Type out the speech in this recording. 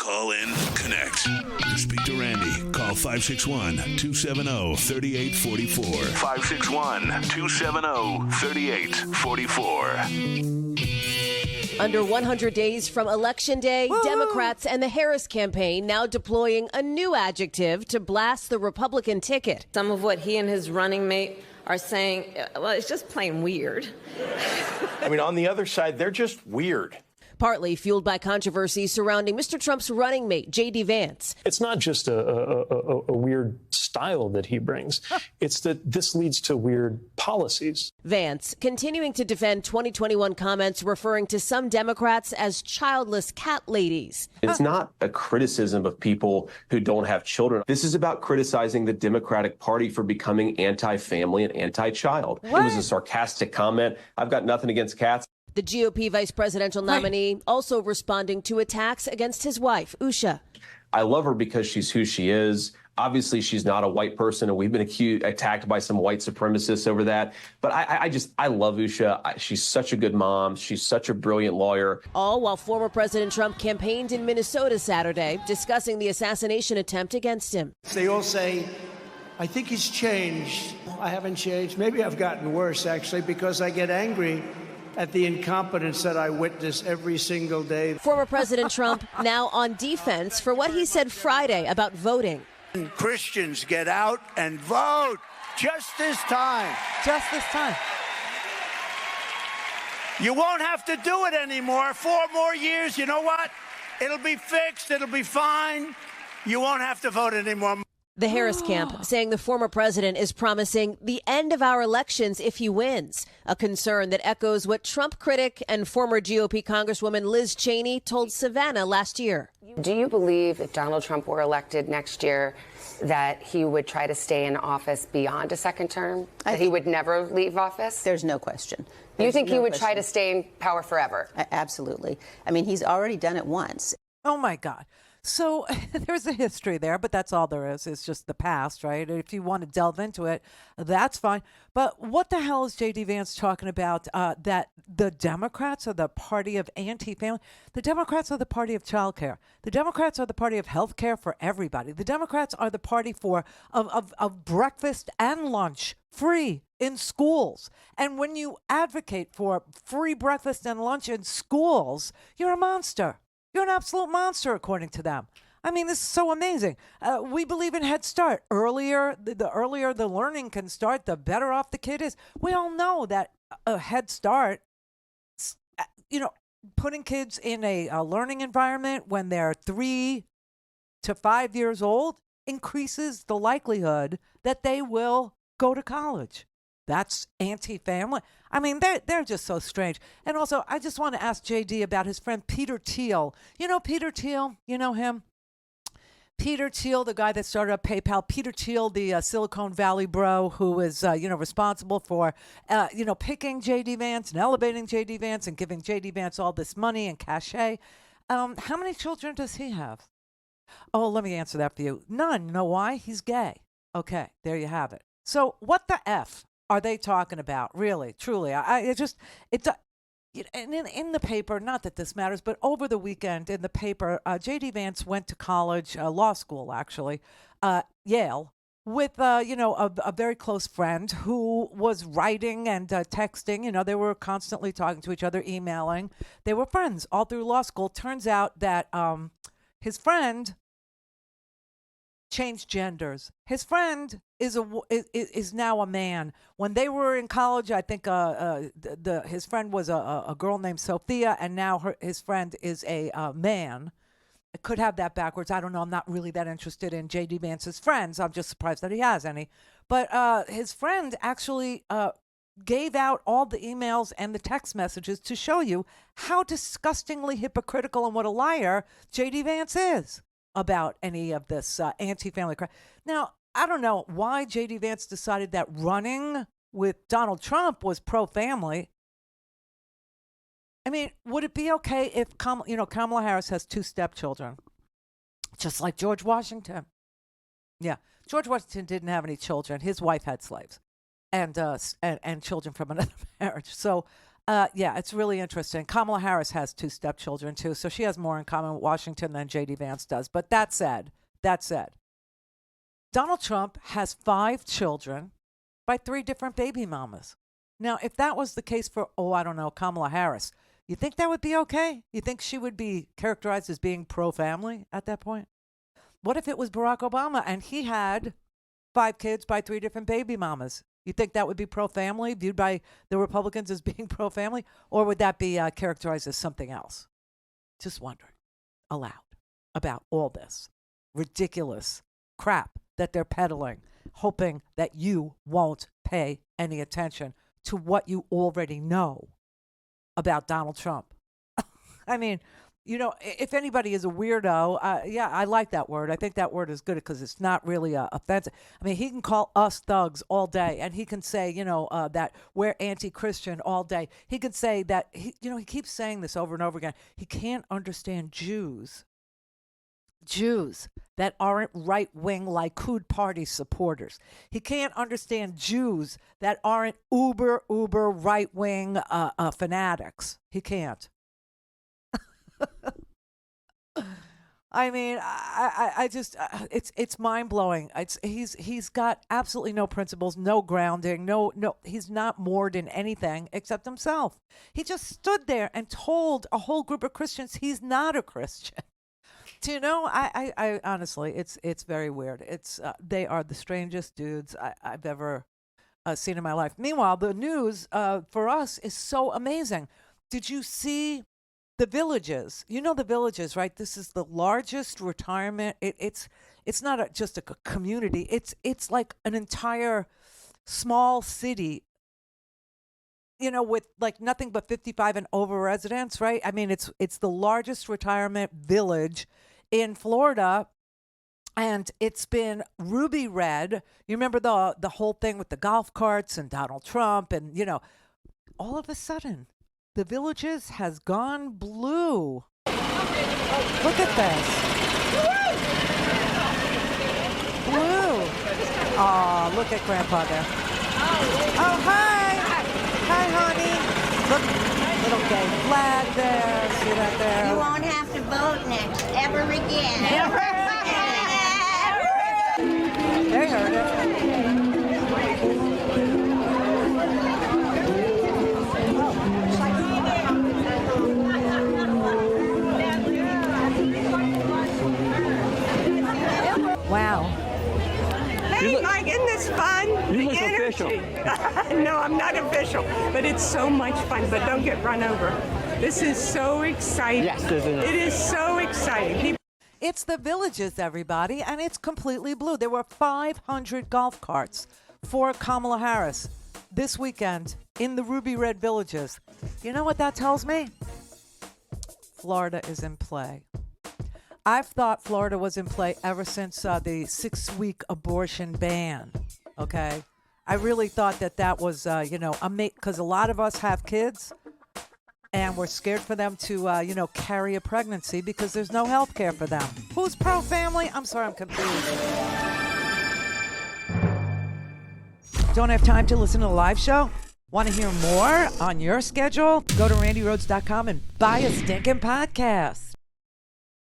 Call in, connect. To speak to Randi, call 561-270-3844. 561-270-3844. Under 100 days from Election Day, Democrats and the Harris campaign now deploying a new adjective to blast the Republican ticket. Some of what he and his running mate are saying, well, it's just plain weird. I mean, on the other side, they're just weird. Partly fueled by controversy surrounding Mr. Trump's running mate, J.D. Vance. It's not just a weird style that he brings. It's that this leads to weird policies. Vance continuing to defend 2021 comments referring to some Democrats as childless cat ladies. It's not a criticism of people who don't have children. This is about criticizing the Democratic Party for becoming anti-family and anti-child. It was a sarcastic comment. I've got nothing against cats. The GOP vice presidential nominee also responding to attacks against his wife, Usha. I love her because she's who she is. Obviously, she's not a white person, and we've been attacked by some white supremacists over that. But I love Usha. She's such a good mom. She's such a brilliant lawyer. All while former President Trump campaigned in Minnesota Saturday, discussing the assassination attempt against him. They all say, I think he's changed. I haven't changed. Maybe I've gotten worse, actually, because I get angry at the incompetence that I witness every single day. Former President Trump now on defense for what he said Friday about voting. Christians, get out and vote. Just this time. Just this time. You won't have to do it anymore. 4 more years. You know what? It'll be fixed. It'll be fine. You won't have to vote anymore. The Harris camp saying the former president is promising the end of our elections if he wins, a concern that echoes what Trump critic and former GOP Congresswoman Liz Cheney told Savannah last year. Do you believe if Donald Trump were elected next year that he would try to stay in office beyond a second term? That he would never leave office? There's no question. You think he would try to stay in power forever? Absolutely. I mean, he's already done it once. Oh, my God. So there's a history there, but that's all there is. It's just the past, right? If you want to delve into it, that's fine. But what the hell is J.D. Vance talking about? That the Democrats are the party of anti-family. The Democrats are the party of childcare. The Democrats are the party of health care for everybody. The Democrats are the party of breakfast and lunch free in schools. And when you advocate for free breakfast and lunch in schools, you're a monster. You're an absolute monster, according to them. I mean, this is so amazing. We believe in Head Start. The earlier the learning can start, the better off the kid is. We all know that a Head Start, putting kids in a learning environment when they're 3 to 5 years old increases the likelihood that they will go to college. That's anti-family. I mean, they're just so strange. And also, I just want to ask JD about his friend Peter Thiel. You know Peter Thiel? You know him? Peter Thiel, the guy that started up PayPal. Peter Thiel, the Silicon Valley bro who is, responsible for, picking J.D. Vance and elevating J.D. Vance and giving J.D. Vance all this money and cachet. How many children does he have? Oh, let me answer that for you. None. You know why? He's gay. Okay, there you have it. So what the F are they talking about? Really, truly, in the paper, not that this matters, but over the weekend in the paper, J.D. Vance went to college, law school actually, Yale, with a very close friend who was writing and texting. They were constantly talking to each other, emailing. They were friends all through law school. Turns out that his friend changed genders. His friend is now a man. When they were in college, I think his friend was a girl named Sophia, and now his friend is a man. I could have that backwards. I don't know. I'm not really that interested in J.D. Vance's friends. I'm just surprised that he has any. But his friend actually gave out all the emails and the text messages to show you how disgustingly hypocritical and what a liar J.D. Vance is about any of this anti-family crap. Now, I don't know why J.D. Vance decided that running with Donald Trump was pro-family. I mean, would it be okay if Kamala Harris has 2 stepchildren, just like George Washington? Yeah, George Washington didn't have any children. His wife had slaves and children from another marriage. So Yeah, it's really interesting. Kamala Harris has 2 stepchildren too, so she has more in common with Washington than J.D. Vance does. But that said, Donald Trump has 5 children by 3 different baby mamas. Now, if that was the case for, I don't know, Kamala Harris, you think that would be okay? You think she would be characterized as being pro-family at that point? What if it was Barack Obama and he had 5 kids by 3 different baby mamas? You think that would be pro-family, viewed by the Republicans as being pro-family? Or would that be characterized as something else? Just wondering aloud about all this ridiculous crap that they're peddling, hoping that you won't pay any attention to what you already know about Donald Trump. I mean, you know, if anybody is a weirdo, yeah, I like that word. I think that word is good because it's not really offensive. I mean, he can call us thugs all day, and he can say, you know, that we're anti-Christian all day. He could say that, he keeps saying this over and over again. He can't understand Jews that aren't right-wing Likud party supporters. He can't understand Jews that aren't uber right-wing fanatics. He can't. I mean, I just it's mind-blowing. He's got absolutely no principles, no grounding, no. He's not moored in anything except himself. He just stood there and told a whole group of Christians he's not a Christian. Do you know? I honestly, it's very weird. They are the strangest dudes I've ever seen in my life. Meanwhile, the news for us is so amazing. Did you see the Villages? You know the Villages, right? This is the largest retirement. It's not just a community. It's like an entire small city, you know, with like nothing but 55 and over residents, right? I mean, it's the largest retirement village in Florida, and it's been ruby red. You remember the whole thing with the golf carts and Donald Trump, and you know, all of a sudden, the Villages has gone blue. Look at this. Blue. Oh, look at Grandpa there. Oh, hi. Hi, honey. Look, little gay flag there. See that there? You won't have to vote next ever again. They heard it. Wow. Hey, Mike, isn't this fun? You look official. No, I'm not official, but it's so much fun. But don't get run over. This is so exciting. Yes, isn't it? It is so exciting. It's the Villages, everybody, and it's completely blue. There were 500 golf carts for Kamala Harris this weekend in the ruby red Villages. You know what that tells me? Florida is in play. I've thought Florida was in play ever since the 6-week abortion ban, okay? I really thought that was, because a lot of us have kids, and we're scared for them to, carry a pregnancy because there's no health care for them. Who's pro-family? I'm sorry, I'm confused. Don't have time to listen to the live show? Want to hear more on your schedule? Go to randyrhodes.com and buy a stinking podcast.